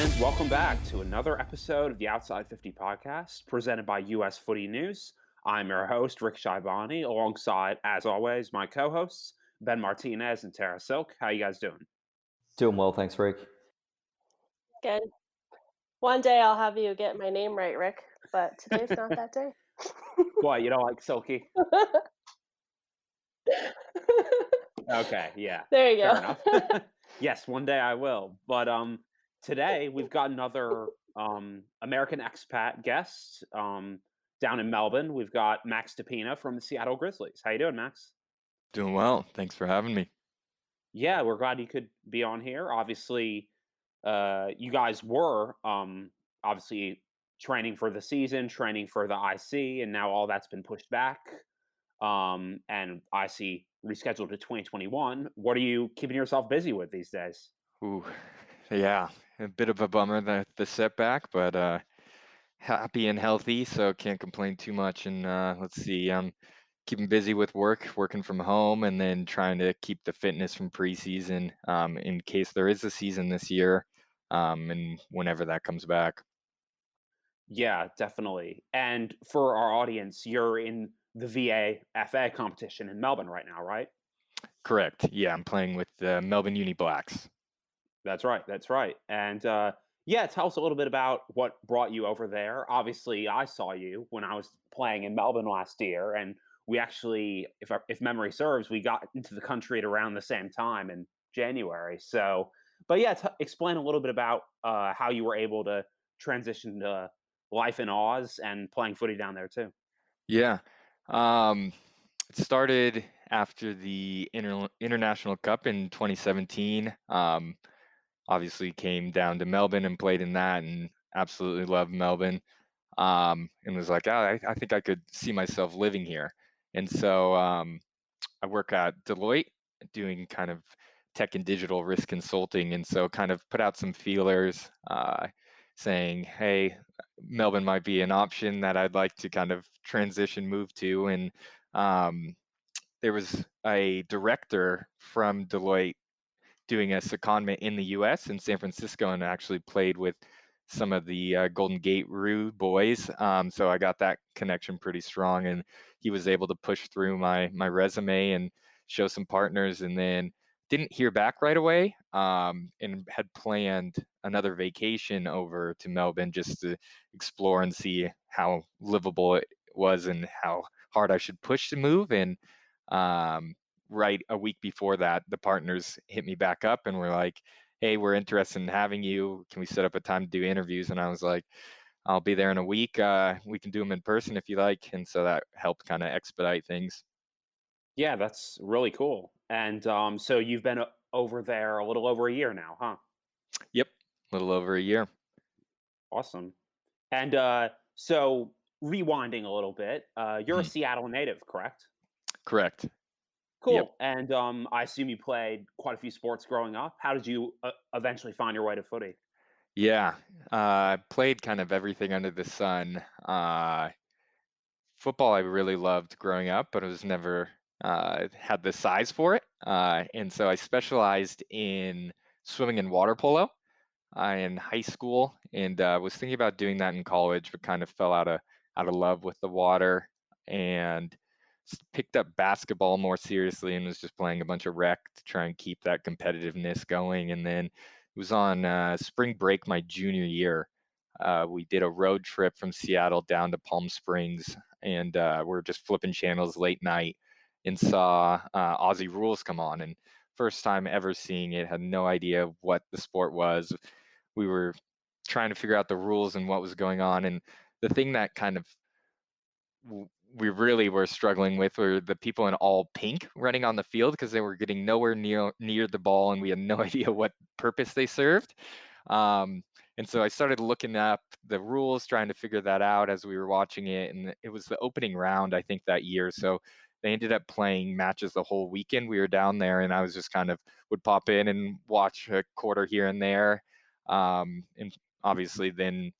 And welcome back to another episode of the Outside 50 podcast presented by USfootynews. I'm your host, Rick Shaibani, alongside, as always, my co-hosts, Ben Martinez and Tara Cilke. How you guys doing? Doing well, thanks, Rick. Good. One day I'll have you get my name right, Rick, but today's not that day. What, you don't like Cilke? Okay, yeah. There you Fair go. enough. Yes, one day I will. But today we've got another American expat guest down in Melbourne. We've got Max DePina from the Seattle Grizzlies. How you doing, Max? Doing well. Thanks for having me. Yeah, we're glad you could be on here. Obviously, you guys were obviously training for the season, training for the IC, and now all that's been pushed back. And IC rescheduled to 2021. What are you keeping yourself busy with these days? Ooh, yeah, a bit of a bummer, the setback, but happy and healthy, so can't complain too much. And let's see, I'm keeping busy with working from home, and then trying to keep the fitness from preseason, in case there is a season this year, and whenever that comes back. Yeah, definitely. And for our audience, you're in the VAFA competition in Melbourne right now, right? Correct. Yeah, I'm playing with the Melbourne Uni Blacks. That's right. That's right. And yeah, tell us a little bit about what brought you over there. Obviously, I saw you when I was playing in Melbourne last year, and we actually, if memory serves, we got into the country at around the same time in January. So, but yeah, explain a little bit about how you were able to transition to life in Oz and playing footy down there too. Yeah. Um, it started after the International Cup in 2017. Obviously came down to Melbourne and played in that, and absolutely loved Melbourne. And was like, I think I could see myself living here. And so I work at Deloitte doing kind of tech and digital risk consulting. And so kind of put out some feelers, saying, hey, Melbourne might be an option that I'd like to kind of transition, move to. And um, there was a director from Deloitte doing a secondment in the US in San Francisco, and actually played with some of the Golden Gate Rue boys. So I got that connection pretty strong, and he was able to push through my resume and show some partners, and then didn't hear back right away, and had planned another vacation over to Melbourne just to explore and see how livable it was and how hard I should push to move. And right a week before that, the partners hit me back up and were like, hey, we're interested in having you. Can we set up a time to do interviews? And I was like, I'll be there in a week. We can do them in person if you like. And so that helped kind of expedite things. Yeah, that's really cool. And so you've been over there a little over a year now, huh? Yep, a little over a year. Awesome. And so rewinding a little bit, you're a Mhm. Seattle native, correct? Correct. Yep. Cool. And I assume you played quite a few sports growing up. How did you eventually find your way to footy? Yeah. Played kind of everything under the sun. Football I really loved growing up, but I was never had the size for it. And so I specialized in swimming and water polo in high school, and was thinking about doing that in college, but kind of fell out of love with the water, and picked up basketball more seriously, and was just playing a bunch of rec to try and keep that competitiveness going. And then it was on spring break my junior year. We did a road trip from Seattle down to Palm Springs, and we're just flipping channels late night and saw Aussie Rules come on. And first time ever seeing it, had no idea what the sport was. We were trying to figure out the rules and what was going on. And the thing that kind of we really were struggling with were the people in all pink running on the field, because they were getting nowhere near the ball, and we had no idea what purpose they served. Um, and so I started looking up the rules, trying to figure that out as we were watching it. And it was the opening round, I think, that year. So they ended up playing matches the whole weekend. We were down there, and I was just kind of would pop in and watch a quarter here and there. And obviously then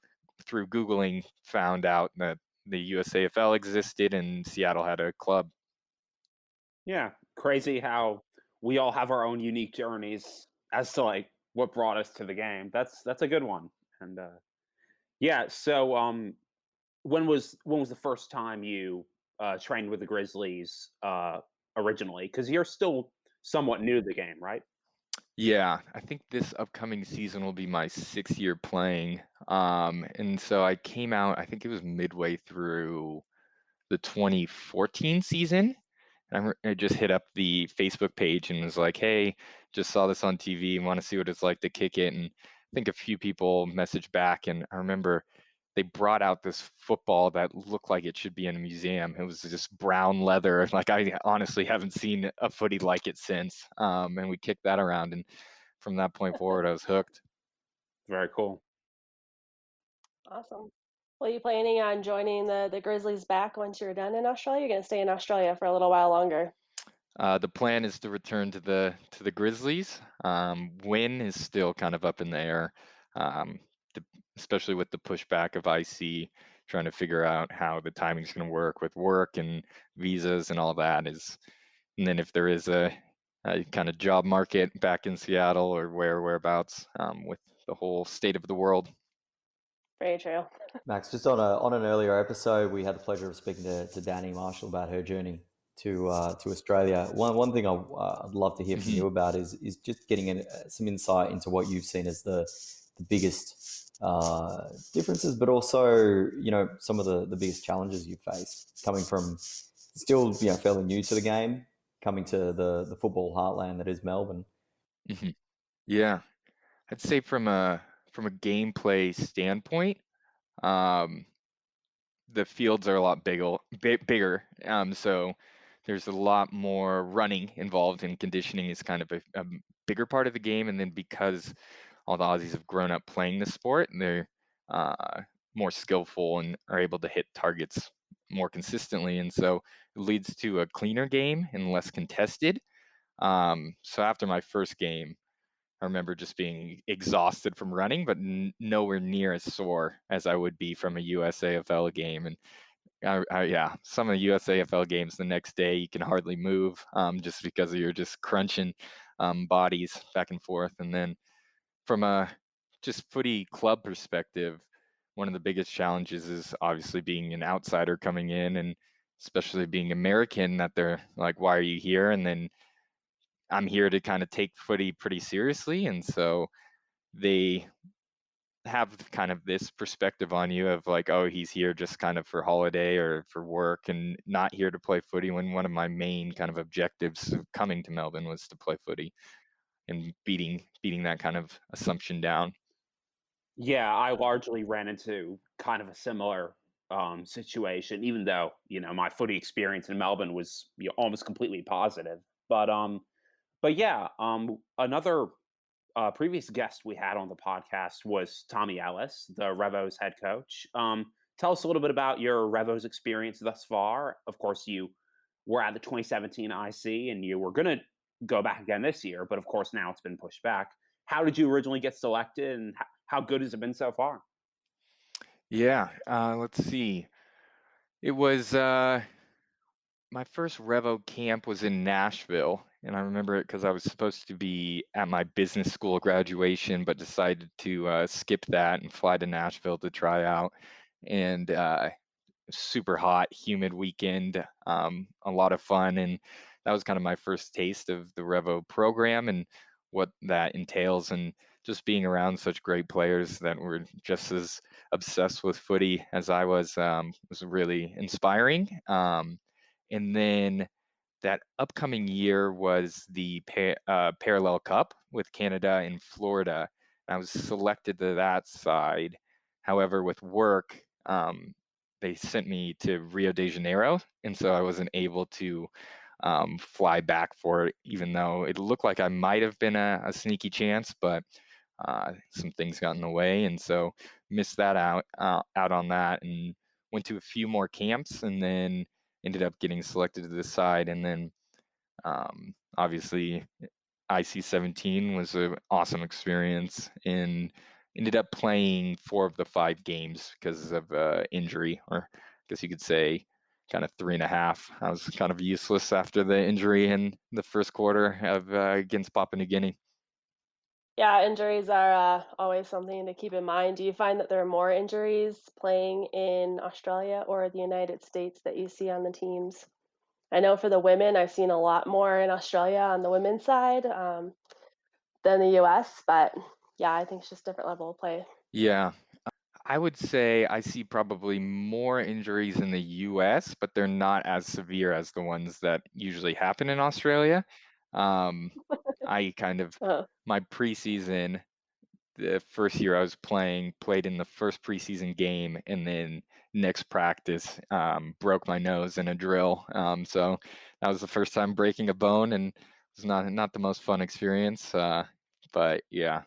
through Googling found out that the USAFL existed and Seattle had a club. Yeah, crazy how we all have our own unique journeys as to like what brought us to the game. That's a good one. And yeah, so when was the first time you trained with the Grizzlies originally? Because you're still somewhat new to the game, right? Yeah, I think this upcoming season will be my 6th year playing. And so I came out, I think it was midway through the 2014 season. I just hit up the Facebook page and was like, "Hey, just saw this on TV and want to see what it's like to kick it." And I think a few people messaged back, and I remember they brought out this football that looked like it should be in a museum. It was just brown leather. Like I honestly haven't seen a footy like it since. And we kicked that around, and from that point forward, I was hooked. Very cool. Awesome. Well, you planning on joining the Grizzlies back once you're done in Australia? You're going to stay in Australia for a little while longer. The plan is to return to the Grizzlies. When is still kind of up in the air, um, the, especially with the pushback of IC trying to figure out how the timing is going to work with work and visas and all that is. And then if there is a kind of job market back in Seattle or whereabouts with the whole state of the world. Very true. Max, just on an earlier episode, we had the pleasure of speaking to Danny Marshall about her journey to Australia. One thing I'd love to hear from you about is just getting some insight into what you've seen as the biggest differences, but also some of the biggest challenges you face coming from still fairly new to the game, coming to the football heartland that is Melbourne. Mm-hmm. Yeah, I'd say from a gameplay standpoint. The fields are a lot bigger. So there's a lot more running involved, and conditioning is kind of a bigger part of the game. And then because all the Aussies have grown up playing the sport, they're more skillful and are able to hit targets more consistently. And so it leads to a cleaner game and less contested. So after my first game, I remember just being exhausted from running, but nowhere near as sore as I would be from a USAFL game. And yeah, some of the USAFL games the next day you can hardly move just because you're just crunching bodies back and forth. And then from a just footy club perspective, one of the biggest challenges is obviously being an outsider coming in, and especially being American, that they're like, "Why are you here?" And then I'm here to kind of take footy pretty seriously, and so they have kind of this perspective on you of like, oh, he's here just kind of for holiday or for work and not here to play footy, when one of my main kind of objectives of coming to Melbourne was to play footy, and beating that kind of assumption down. Yeah, I largely ran into kind of a similar situation, even though my footy experience in Melbourne was almost completely positive. But yeah, another previous guest we had on the podcast was Tommy Ellis, the Rev OHS head coach. Tell us a little bit about your Rev OHS experience thus far. Of course, you were at the 2017 IC, and you were going to go back again this year, but of course now it's been pushed back. How did you originally get selected, and how good has it been so far? Yeah, let's see. It was my first Revo camp was in Nashville, and I remember it because I was supposed to be at my business school graduation, but decided to skip that and fly to Nashville to try out. And super hot, humid weekend, a lot of fun, and that was kind of my first taste of the Revo program and what that entails, and just being around such great players that were just as obsessed with footy as I was really inspiring. And then that upcoming year was the Parallel Cup with Canada and Florida. I was selected to that side. However, with work, they sent me to Rio de Janeiro, and so I wasn't able to fly back for it, even though it looked like I might have been a sneaky chance, but some things got in the way, and so missed that out on that, and went to a few more camps, and then ended up getting selected to this side, and then obviously IC17 was an awesome experience, and ended up playing 4 of the 5 games because of injury, or I guess you could say kind of 3.5. I was kind of useless after the injury in the first quarter of against Papua New Guinea. Yeah, injuries are always something to keep in mind. Do you find that there are more injuries playing in Australia or the United States that you see on the teams? I know for the women, I've seen a lot more in Australia on the women's side than the US, but yeah, I think it's just different level of play. Yeah, I would say I see probably more injuries in the US, but they're not as severe as the ones that usually happen in Australia. Um, I kind of, Uh, my preseason, the first year I was played in the first preseason game, and then next practice, broke my nose in a drill. So that was the first time breaking a bone, and it was not the most fun experience. But yeah,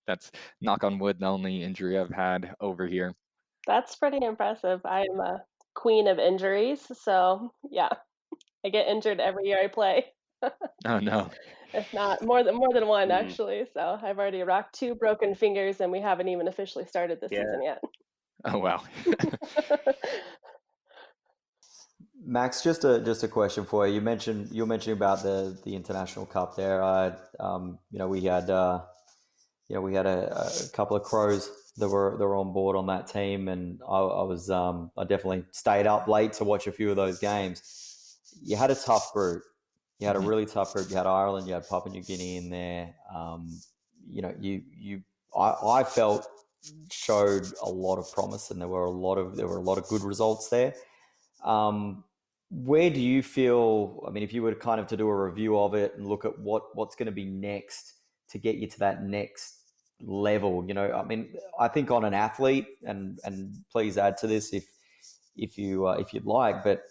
that's, knock on wood, the only injury I've had over here. that's pretty impressive. I am a queen of injuries, so yeah, I get injured every year I play. Oh no. If not more than one Mhm. actually. So I've already rocked 2 broken fingers and we haven't even officially started the Yeah. season yet. Oh wow. Max, just a question for you. You were mentioning about the international cup there. We had a couple of Crows that were on board on that team, and I definitely stayed up late to watch a few of those games. You had a tough group. You had a Mhm. really tough group. You had Ireland, you had Papua New Guinea in there. I felt showed a lot of promise, and there were a lot of good results there. Um, where do you feel? I mean, if you were kind of to do a review of it and look at what's going to be next to get you to that next level, I mean, I think on an athlete, and please add to this if you'd like, but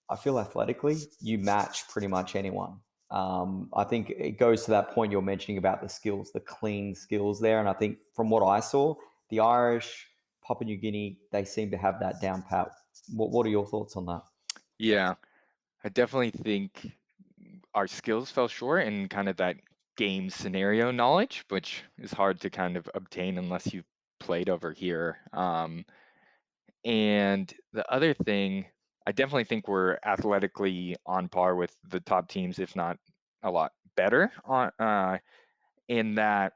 I feel athletically you match pretty much anyone. I think it goes to that point you're mentioning about the skills, the clean skills there, and I think from what I saw, the Irish, Papua New Guinea, they seem to have that down pat. What are your thoughts on that? Yeah, I definitely think our skills fell short in kind of that game scenario knowledge, which is hard to kind of obtain unless you've played over here. And the other thing, I definitely think we're athletically on par with the top teams, if not a lot better in that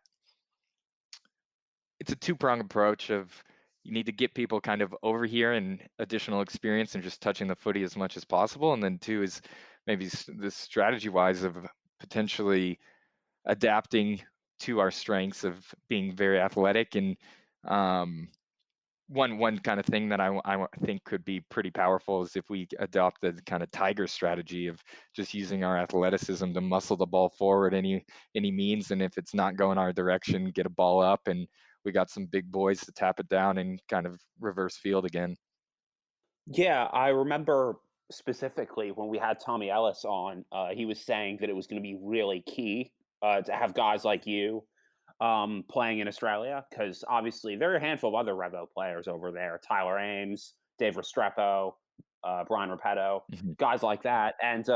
it's a two-pronged approach of you need to get people kind of over here and additional experience and just touching the footy as much as possible. And then two is maybe this strategy wise of potentially adapting to our strengths of being very athletic. And um, one kind of thing that I think could be pretty powerful is if we adopt the kind of tiger strategy of just using our athleticism to muscle the ball forward any means, and if it's not going our direction, get a ball up, and we got some big boys to tap it down and kind of reverse field again. Yeah, I remember specifically when we had Tommy Ellis on, he was saying that it was going to be really key to have guys like you playing in Australia because obviously there are a handful of other Revo players over there: Tyler Ames, Dave Restrepo, Brian Repetto, Mhm. guys like that. And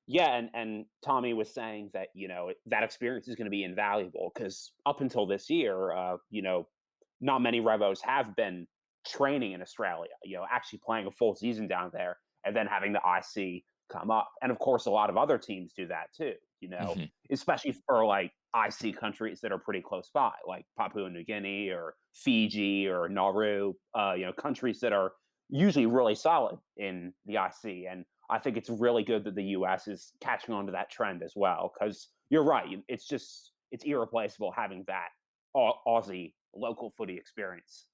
yeah, and Tommy was saying that that experience is going to be invaluable because up until this year, not many Revos have been training in Australia. Actually playing a full season down there and then having the IC come up. And of course, a lot of other teams do that too. Mhm. Especially for like IC countries that are pretty close by, like Papua New Guinea or Fiji or Nauru. Countries that are usually really solid in the IC. And I think it's really good that the US is catching on to that trend as well. Because you're right, it's irreplaceable having that Aussie local footy experience.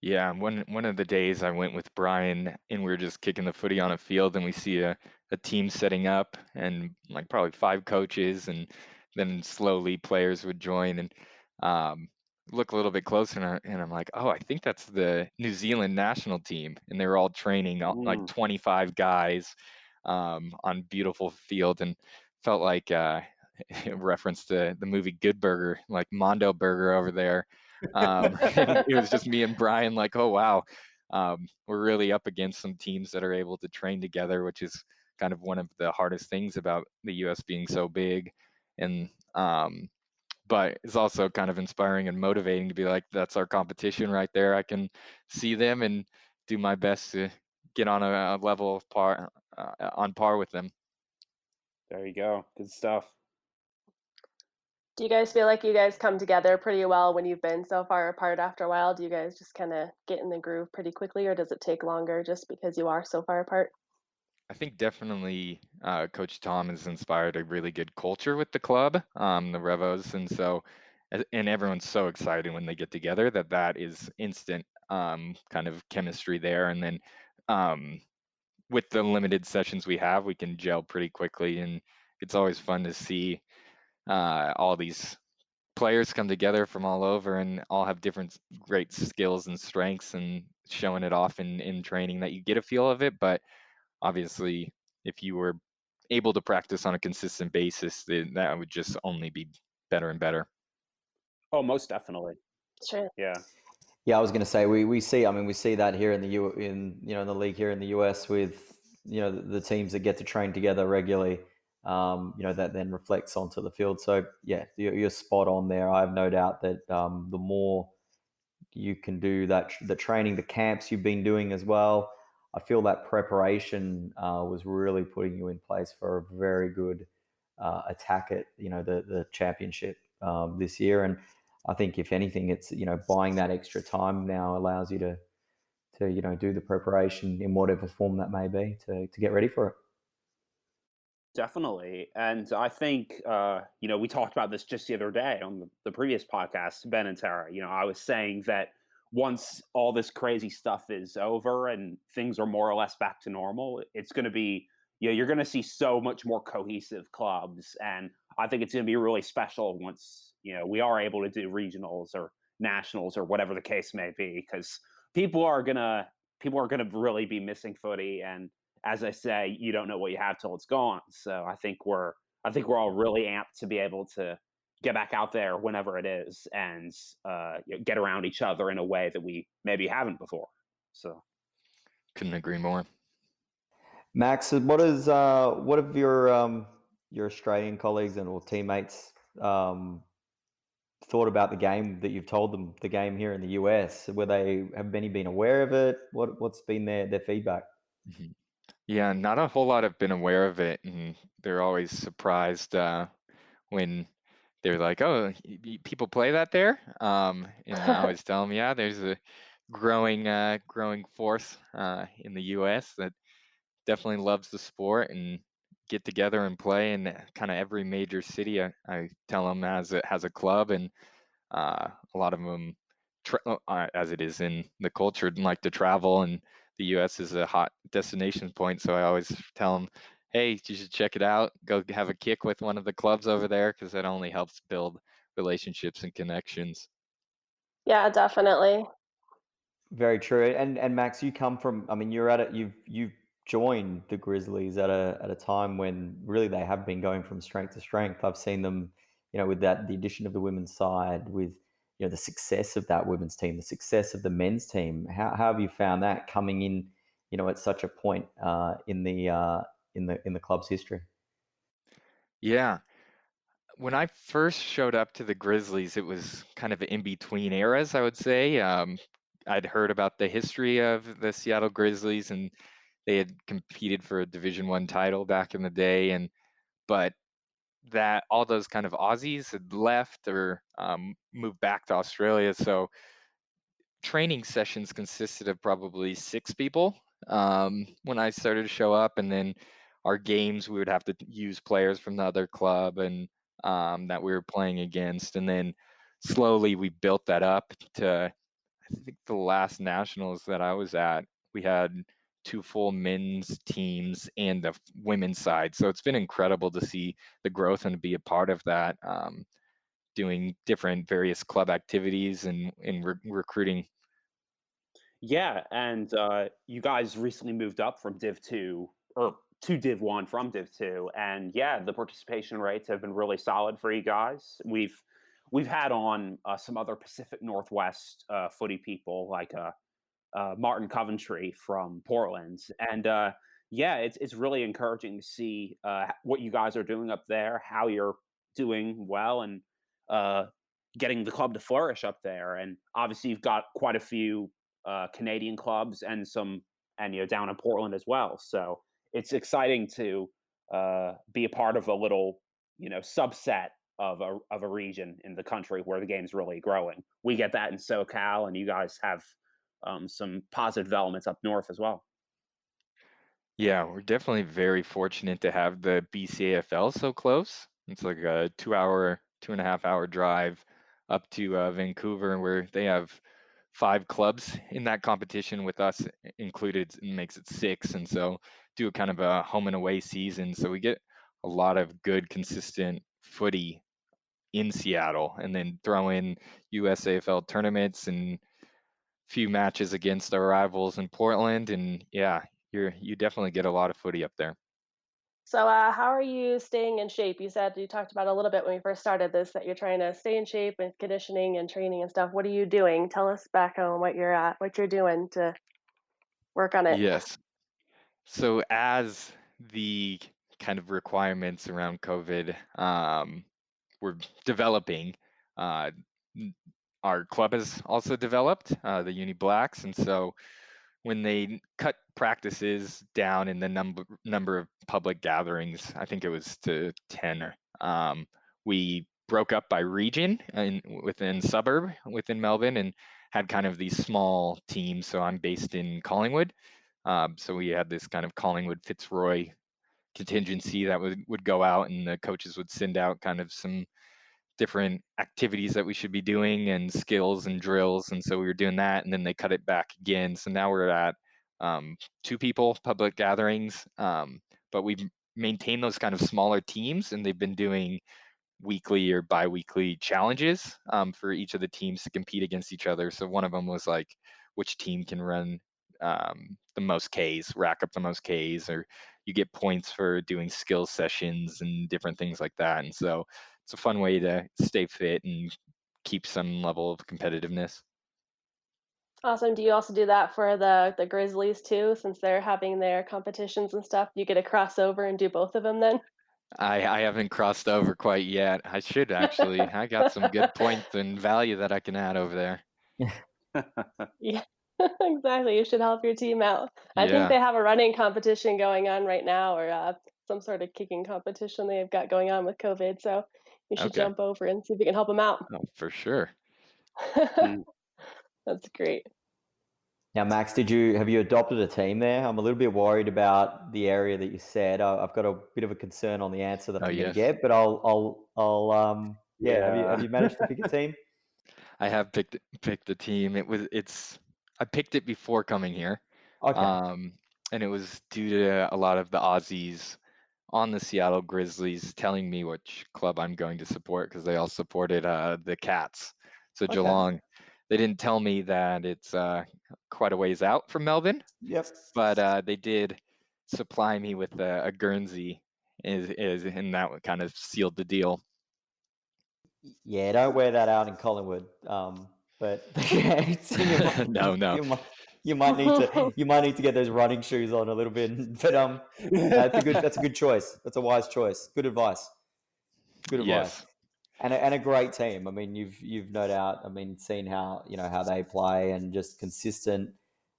Yeah, one of the days I went with Brian and we were just kicking the footy on a field and we see a team setting up and like probably five coaches, and then slowly players would join and um, look a little bit closer, and I'm like, oh, I think that's the New Zealand national team, and they were all training like Mm. 25 guys on beautiful field, and felt like reference to the movie Good Burger, like Mondo Burger over there. And it was just me and Brian, like, oh wow, we're really up against some teams that are able to train together, which is kind of one of the hardest things about the U.S. being so big. And but it's also kind of inspiring and motivating to be like, that's our competition right there. I can see them and do my best to get on a level of par on par with them. There you go. Good stuff. Do you guys feel like you guys come together pretty well when you've been so far apart after a while? Do you guys just kind of get in the groove pretty quickly, or does it take longer just because you are so far apart? I think definitely Coach Tom has inspired a really good culture with the club, the Revos, and so and everyone's so excited when they get together that is instant kind of chemistry there, and then um, with the limited sessions we have, we can gel pretty quickly, and it's always fun to see all these players come together from all over and all have different great skills and strengths and showing it off in training that you get a feel of it. But obviously, if you were able to practice on a consistent basis, then that would just only be better and better. Oh, most definitely. Sure. Yeah. Yeah, I was going to say we see. I mean, we see that here in the in the league here in the US with the teams that get to train together regularly. That then reflects onto the field. So yeah, you're spot on there. I have no doubt that the more you can do that, the training, the camps you've been doing as well. I feel that preparation was really putting you in place for a very good attack at the championship this year. And I think if anything, it's buying that extra time now allows you to do the preparation in whatever form that may be to get ready for it. Definitely. And I think, we talked about this just the other day on the previous podcast, Ben and Tara. I was saying that once all this crazy stuff is over and things are more or less back to normal, it's going to be, you're going to see so much more cohesive clubs. And I think it's going to be really special once, we are able to do regionals or nationals or whatever the case may be, because people are going to really be missing footy. And as I say, you don't know what you have till it's gone. So I think we're all really amped to be able to get back out there whenever it is and get around each other in a way that we maybe haven't before. So Couldn't agree more. Max, what have your Australian colleagues and or teammates thought about the game that you've told them, the game here in the US? Have many been aware of it? What's been their feedback? Mhm. Yeah, not a whole lot have been aware of it, and they're always surprised when they're like, "Oh, people play that there?" And I always tell them, "Yeah, there's a growing force in the U.S. that definitely loves the sport and get together and play in kind of every major city." I tell them has a club, and a lot of them, as it is in the culture, like to travel, and the U.S. is a hot destination point. So I always tell them, "Hey, you should check it out. Go have a kick with one of the clubs over there, because that only helps build relationships and connections." Yeah, definitely. Very true. And Max, you come from. I mean, you're at it. You've joined the Grizzlies at a time when really they have been going from strength to strength. I've seen them, with the addition of the women's side, with the success of that women's team, the success of the men's team. How have you found that coming in, at such a point in the club's history? Yeah. When I first showed up to the Grizzlies, it was kind of in between eras, I would say. I'd heard about the history of the Seattle Grizzlies, and they had competed for a Division I title back in the day, and but that all those kind of Aussies had left or moved back to Australia. So training sessions consisted of probably 6 people when I started to show up, and then our games we would have to use players from the other club and that we were playing against, and then slowly we built that up to, I think, the last nationals that I was at, we had 2 full men's teams and the women's side. So it's been incredible to see the growth and to be a part of that, doing different various club activities and in recruiting. yeah, and you guys recently moved up from Div 2 or to Div 1 from Div 2, and yeah, the participation rates have been really solid for you guys. We've had on some other Pacific Northwest footy people like Martin Coventry from Portland, and yeah, it's really encouraging to see what you guys are doing up there, how you're doing well, and uh, getting the club to flourish up there. And obviously, you've got quite a few Canadian clubs and some, and down in Portland as well. So it's exciting to be a part of a little subset of a region in the country where the game's really growing. We get that in SoCal, and you guys have some positive developments up north as well. Yeah, we're definitely very fortunate to have the BCAFL so close. It's like a 2 hour, 2.5 hour drive up to Vancouver, where they have 5 clubs in that competition with us included, and makes it 6. And so do a kind of a home and away season. So we get a lot of good, consistent footy in Seattle, and then throw in USAFL tournaments and few matches against our rivals in Portland. And yeah, you definitely get a lot of footy up there. So, how are you staying in shape? You talked about a little bit when we first started this that you're trying to stay in shape and conditioning and training and stuff. What are you doing? Tell us back on what you're doing to work on it. Yes. So as the kind of requirements around COVID were developing, uh, our club has also developed, the Uni Blacks, and so when they cut practices down in the number of public gatherings, I think it was to 10. We broke up by region and within suburb within Melbourne, and had kind of these small teams. So I'm based in Collingwood. So we had this kind of Collingwood Fitzroy contingency that would go out, and the coaches would send out kind of some different activities that we should be doing and skills and drills. And so we were doing that, and then they cut it back again. So now we're at 2 people public gatherings, but we've maintained those kind of smaller teams, and they've been doing weekly or bi-weekly challenges for each of the teams to compete against each other. So one of them was like, which team can run the most Ks, rack up the most Ks, or you get points for doing skill sessions and different things like that. And so it's a fun way to stay fit and keep some level of competitiveness. Awesome. Do you also do that for the Grizzlies too, since they're having their competitions and stuff? You get to cross over and do both of them then? I haven't crossed over quite yet. I should actually. I got some good points and value that I can add over there. Yeah, exactly. You should help your team out. I think Yeah. they have a running competition going on right now, or some sort of kicking competition they've got going on with COVID. So you should Okay. jump over and see if you can help them out. Oh, for sure. Mm. That's great. Now, Max, have you adopted a team there? I'm a little bit worried about the area that you said. I've got a bit of a concern on the answer that Oh, I'm going to yes. get, but yeah. Have Yeah. you managed to pick a team? I have picked the team. I picked it before coming here. Okay. Um, and it was due to a lot of the Aussies on the Seattle Grizzlies telling me which club I'm going to support, because they all supported the Cats. So Okay. Geelong, they didn't tell me that it's quite a ways out from Melbourne, Yep. but they did supply me with a Guernsey, and that kind of sealed the deal. Yeah, don't wear that out in Collingwood. But yeah, No, no. you might need to get those running shoes on a little bit. But that's a good choice. That's a wise choice. Good advice. Good advice. Yes. And a great team. I mean, you've no doubt. I mean, seen how how they play and just consistent.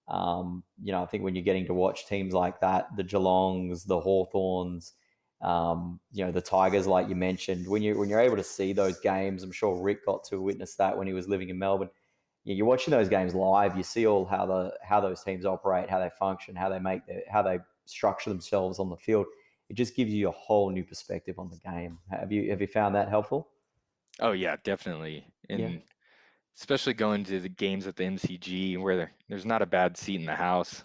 I think when you're getting to watch teams like that, the Geelongs, the Hawthorns, the Tigers, like you mentioned, when you're able to see those games, I'm sure Rick got to witness that when he was living in Melbourne. Yeah, you're watching those games live. You see all how those teams operate, how they function, how they structure themselves on the field. It just gives you a whole new perspective on the game. Have you found that helpful? Oh yeah, definitely. Yeah. And especially going to the games at the MCG where there's not a bad seat in the house.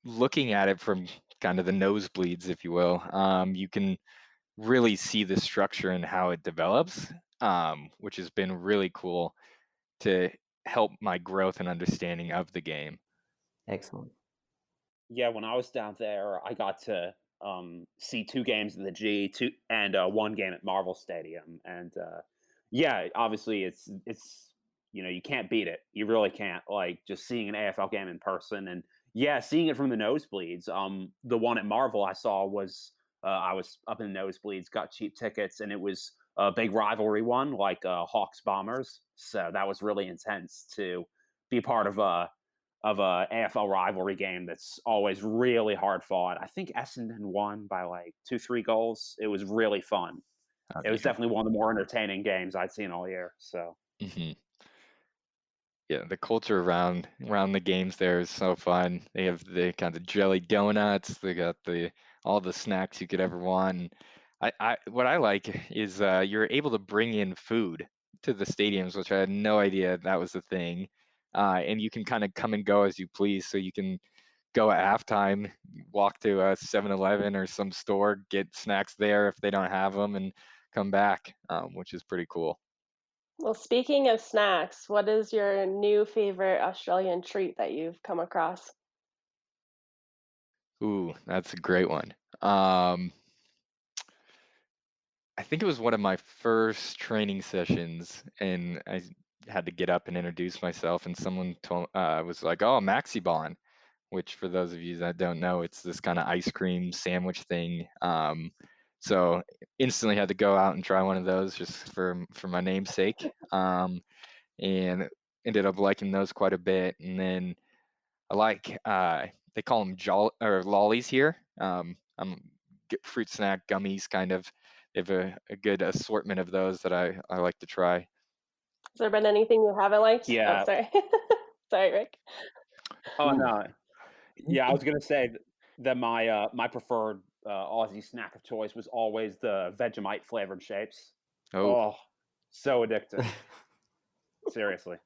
Looking at it from kind of the nosebleeds, if you will, you can really see the structure and how it develops, which has been really cool to help my growth and understanding of the game. Excellent. Yeah, when I was down there, I got to see 2 games in the G, two and 1 game at Marvel Stadium, and yeah, obviously it's you can't beat it. You really can't. Like just seeing an AFL game in person, and yeah, seeing it from the nosebleeds. The one at Marvel I saw was I was up in the nosebleeds, got cheap tickets, and it was a big rivalry one, like Hawks Bombers. So that was really intense to be part of a AFL rivalry game that's always really hard fought. I think Essendon won by like 2-3 goals. It was really fun, It was definitely one of the more entertaining games I'd seen all year. So hmm Yeah, the culture around the games there is so fun. They have the kind of jelly donuts. They got all the snacks you could ever want. And what I like is you're able to bring in food to the stadiums, which I had no idea that was a thing. And you can kind of come and go as you please. So you can go at halftime, walk to a 7-Eleven or some store, get snacks there if they don't have them, and come back, which is pretty cool. Well, speaking of snacks, what is your new favorite Australian treat that you've come across? Ooh, that's a great one. Um, I think it was one of my first training sessions, and had to get up and introduce myself, and someone was like, "Oh, Maxibon," which for those of you that don't know, it's this kind of ice cream sandwich thing. So instantly had to go out and try one of those just for my namesake, and ended up liking those quite a bit. And then I like they call them lollies here. Fruit snack gummies kind of. They have a good assortment of those that I like to try. Has there been anything you haven't liked? Oh, yeah. sorry. Sorry, Rick. Oh Ooh. no. Yeah, I was gonna say that my preferred Aussie snack of choice was always the Vegemite flavored shapes. Oh, Oh, so addicting. Seriously.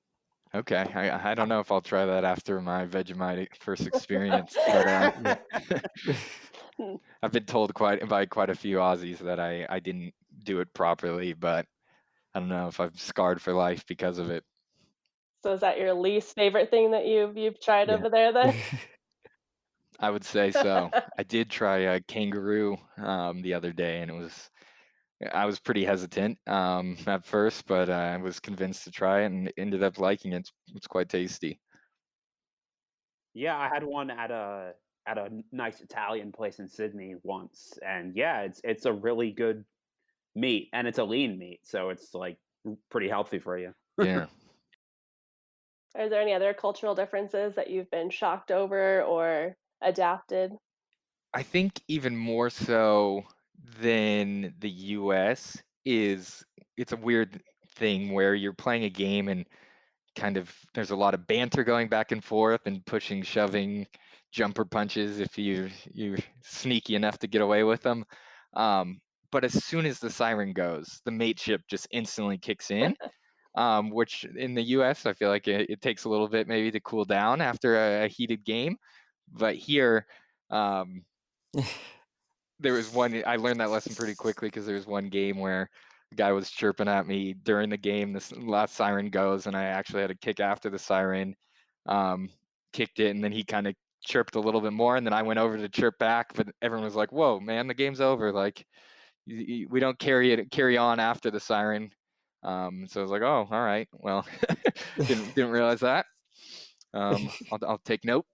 okay. I don't know if I'll try that after my Vegemite first experience, but Yeah. Hmm. I've been told by quite a few Aussies that I didn't do it properly, but I don't know if I'm scarred for life because of it. So is that your least favorite thing that you've tried Yeah. over there then? I would say so. I did try a kangaroo the other day, and I was pretty hesitant at first, but I was convinced to try it and ended up liking it. It's quite tasty. Yeah, I had one at a nice Italian place in Sydney once, and yeah, it's a really good meat, and it's a lean meat, so it's like pretty healthy for you. Yeah. Are there any other cultural differences that you've been shocked over or adapted? I think even more so than the US is it's a weird thing where you're playing a game and kind of there's a lot of banter going back and forth and pushing, shoving, jumper punches if you're sneaky enough to get away with them. Um, but as soon as the siren goes, the mateship just instantly kicks in. Which in the US, I feel like it takes a little bit maybe to cool down after a heated game. But here, um, there was one I learned that lesson pretty quickly because there was one game where a guy was chirping at me during the game. This last siren goes, and I actually had to kick after the siren, um, kicked it, and then he kind of chirped a little bit more, and then I went over to chirp back, but everyone was like, "Whoa, man, the game's over! Like, we don't carry on after the siren." So I was like, "Oh, all right. Well, didn't realize that. I'll take note."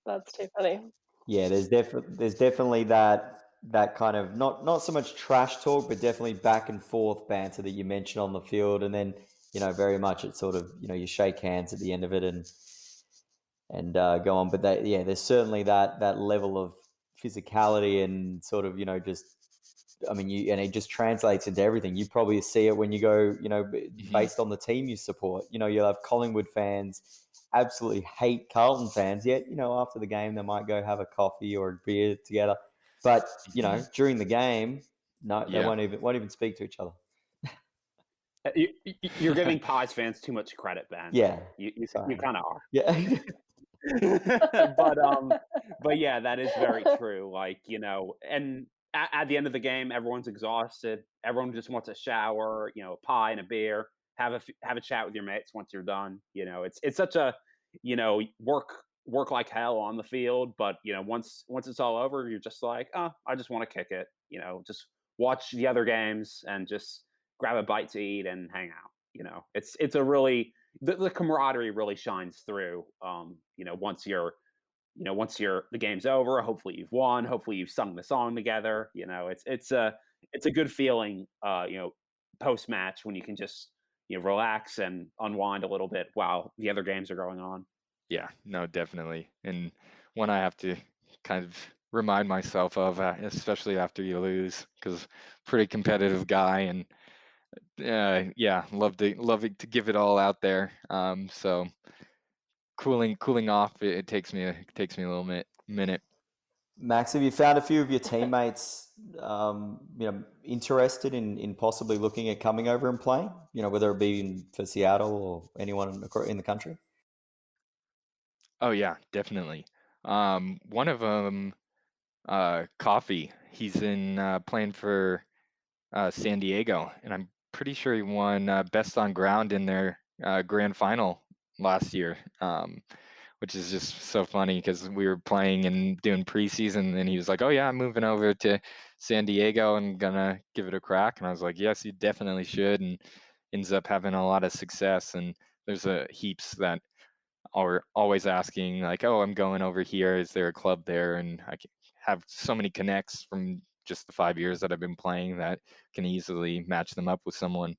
That's too funny. Yeah, there's definitely that kind of not so much trash talk, but definitely back and forth banter that you mentioned on the field, and then very much it's sort of you shake hands at the end of it and go on. But there's certainly that level of physicality and sort of just. I mean, and it just translates into everything. You probably see it when you go, Mhm. based on the team you support. You'll have Collingwood fans absolutely hate Carlton fans. Yet, after the game, they might go have a coffee or a beer together. But Mhm. during the game, no, they Yeah. won't even speak to each other. You're giving Pies fans too much credit, Ben. Yeah, You sorry. kind of are. Yeah, But yeah, that is very true. Like, and at the end of the game, everyone's exhausted. Everyone just wants a shower, a pie and a beer. Have a chat with your mates once you're done. It's such a, work like hell on the field, but once it's all over, you're just like, oh, I just want to kick it. Just watch the other games and just grab a bite to eat and hang out. It's a really the camaraderie really shines through. Once the game's over, hopefully you've won, hopefully you've sung the song together. It's a good feeling. Post match when you can just relax and unwind a little bit while the other games are going on. Yeah, no, definitely. And when I have to kind of remind myself of, especially after you lose, because pretty competitive guy, and yeah, love it to give it all out there. So cooling off, it takes me a little minute. Max, have you found a few of your teammates, interested in possibly looking at coming over and playing? Whether it be for Seattle or anyone in the country. Oh yeah, definitely. One of them, Coffee. He's in playing for San Diego, and I'm pretty sure he won best on ground in their grand final last year. Which is just so funny because we were playing and doing preseason, and he was like, "Oh yeah, I'm moving over to San Diego and gonna give it a crack." And I was like, "Yes, you definitely should." And ends up having a lot of success. And there's a heaps that are always asking like, "Oh, I'm going over here. Is there a club there?" And have so many connects from just the 5 years that I've been playing that can easily match them up with someone.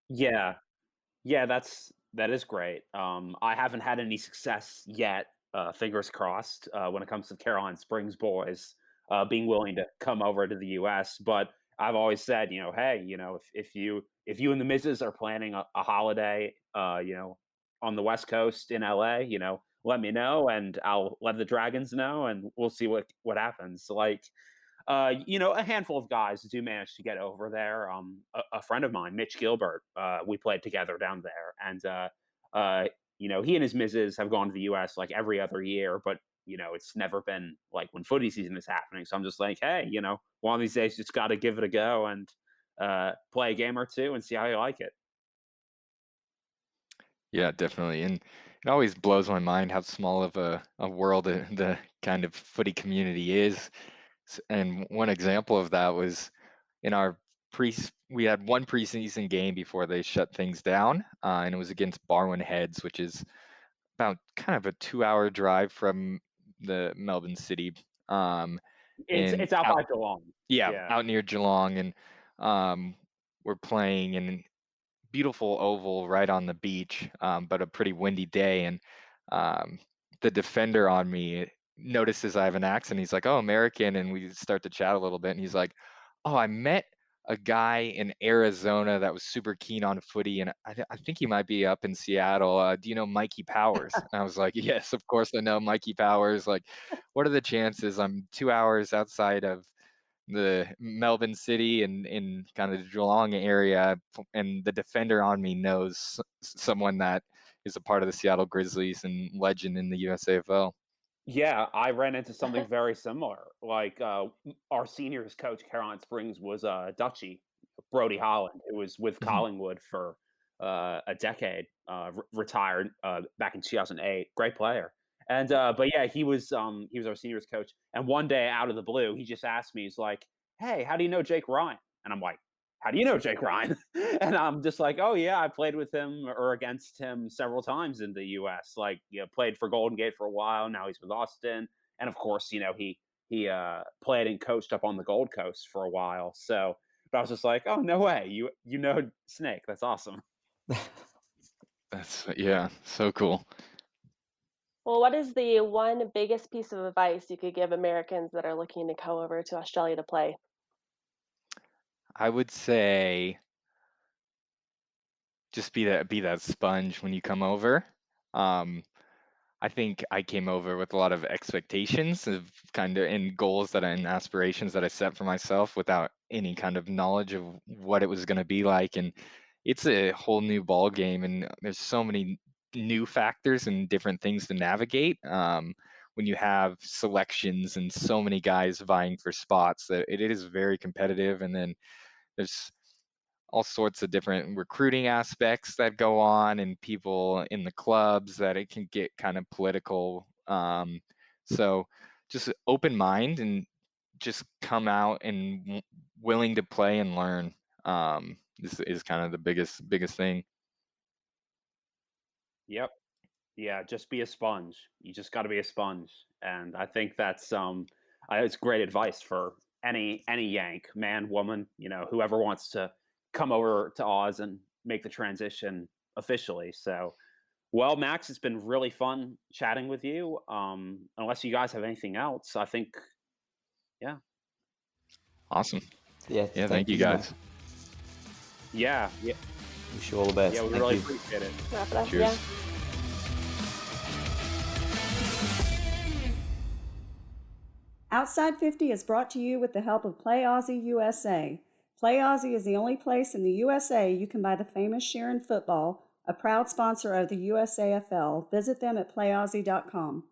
Yeah. Yeah, that is great. I haven't had any success yet, fingers crossed, when it comes to Caroline Springs boys being willing to come over to the U.S. But I've always said, hey, if you and the missus are planning a holiday, on the West Coast in L.A., let me know and I'll let the Dragons know, and we'll see what happens. Like, a handful of guys do manage to get over there. A friend of mine, Mitch Gilbert, we played together down there, and he and his missus have gone to the U.S. like every other year, but it's never been like when footy season is happening. So I'm just like, hey, one of these days, just got to give it a go and play a game or two and see how you like it. Yeah, definitely. And it always blows my mind how small of a world the kind of footy community is. And one example of that was in our we had one preseason game before they shut things down, and it was against Barwon Heads, which is about kind of a 2-hour drive from the Melbourne city. It's And it's out out, by Geelong. yeah, Yeah. out near Geelong, and we're playing in beautiful oval right on the beach, but a pretty windy day. And um, the defender on me notices I have an accent. He's like, "Oh, American," and we start to chat a little bit. And he's like, "Oh, I met a guy in Arizona that was super keen on footy, and I think he might be up in Seattle. Do you know Mikey Powers?" And I was like, "Yes, of course I know Mikey Powers. Like, what are the chances? I'm 2 hours outside of the Melbourne City and in kind of the Geelong area, and the defender on me knows someone that is a part of the Seattle Grizzlies and legend in the USAFL." Yeah, I ran into something very similar. Like, our seniors coach, Caroline Springs, was Dutchy, Brody Holland, who was with Mhm. Collingwood for a decade, retired back in 2008. Great player. And but yeah, he was our seniors coach. And one day, out of the blue, he just asked me, he's like, "Hey, how do you know Jake Ryan?" And I'm like, "How do you know Jake Ryan?" And I'm just like, "Oh yeah, I played with him or against him several times in the U.S. Like, played for Golden Gate for a while. Now he's with Austin, and of course, he played and coached up on the Gold Coast for a while. So, but I was just like, oh no way, you know Snake. That's awesome. That's yeah, so cool. Well, what is the one biggest piece of advice you could give Americans that are looking to go over to Australia to play? I would say just be that sponge when you come over. Um, I think I came over with a lot of expectations of kind of and goals and aspirations that I set for myself without any kind of knowledge of what it was going to be like. And it's a whole new ball game, and there's so many new factors and different things to navigate. When you have selections and so many guys vying for spots, that it is very competitive. And then there's all sorts of different recruiting aspects that go on and people in the clubs that it can get kind of political. So just open mind and just come out and willing to play and learn. Is kind of the biggest thing. Yep. Yeah, just be a sponge. You just got to be a sponge, and I think it's great advice for any Yank, man, woman, whoever wants to come over to Oz and make the transition officially. So, Well, Max, it's been really fun chatting with you. Unless you guys have anything else, I think, yeah. Awesome. Yeah, Yeah, thank you man. guys. Yeah. Wish you all the best. Yeah, we Thank really you. appreciate it. Wrap it up. Cheers. Yeah. Outside 50 is brought to you with the help of Play Aussie USA. Play Aussie is the only place in the USA you can buy the famous Sheeran football, a proud sponsor of the USAFL. Visit them at playaussie.com.